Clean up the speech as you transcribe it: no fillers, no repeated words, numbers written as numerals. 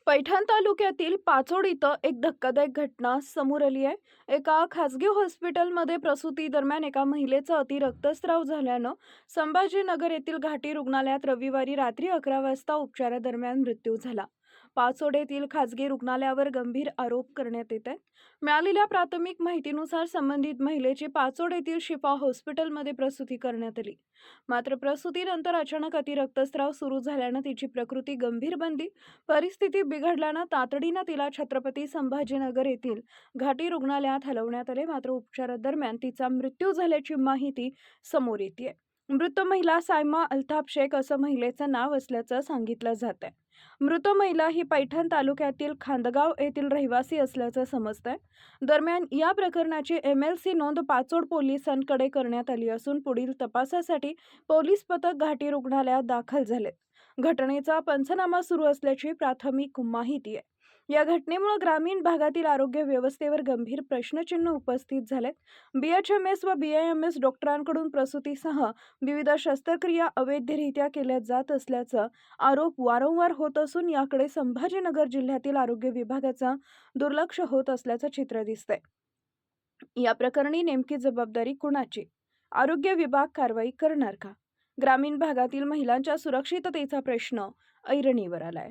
पैठण तालुक्यातील पाचोड इथं एक धक्कादायक घटना समोर आली आहे. एका खासगी हॉस्पिटलमध्ये प्रसूती दरम्यान एका महिलेचा अति रक्तस्राव झाल्यानं संभाजीनगर येथील घाटी रुग्णालयात रविवारी रात्री 11 वाजता उपचारादरम्यान मृत्यू झाला. पाचोड येथील खासगी रुग्णालयावर गंभीर आरोप करण्यात येत आहेत. मिळालेल्या प्राथमिक माहितीनुसार संबंधित महिलेची पाचोड येथील शिफा हॉस्पिटलमध्ये प्रसूती करण्यात आली. मात्र प्रसूतीनंतर अचानक अति रक्तस्राव सुरू झाल्यानं तिची प्रकृती गंभीर बनली. परिस्थिती बिघडल्यानं तातडीनं तिला छत्रपती संभाजीनगर येथील घाटी रुग्णालयात हलवण्यात आले. मात्र उपचारादरम्यान तिचा मृत्यू झाल्याची माहिती समोर येते. मृत महिला सायमा अल्ताफ शेख असं महिलेचं नाव असल्याचं सांगितलं जात आहे. मृत महिला ही पैठण तालुक्यातील खांदगाव येथील रहिवासी असल्याचं समजतंय. दरम्यान या प्रकरणाची MLC नोंद पाचोड पोलिसांकडे करण्यात आली असून पुढील तपासासाठी पोलीस पथक घाटी रुग्णालयात दाखल झालेत. घटनेचा पंचनामा सुरू असल्याची प्राथमिक माहिती आहे. या घटनेमुळे ग्रामीण भागातील आरोग्य व्यवस्थेवर गंभीर प्रश्नचिन्ह उपस्थित झालेत. BHMS व BIMS डॉक्टरांकडून प्रसूतीसह विविध शस्त्रक्रिया अवैधरित्या केल्या जात असल्याचा आरोप वारंवार होत असून याकडे संभाजीनगर जिल्ह्यातील आरोग्य विभागाचा दुर्लक्ष होत असल्याचं चित्र दिसतंय. या प्रकरणी नेमकी जबाबदारी कुणाची? आरोग्य विभाग कारवाई करणार का? ग्रामीण भागातील महिलांच्या सुरक्षिततेचा प्रश्न ऐरणीवर आलाय.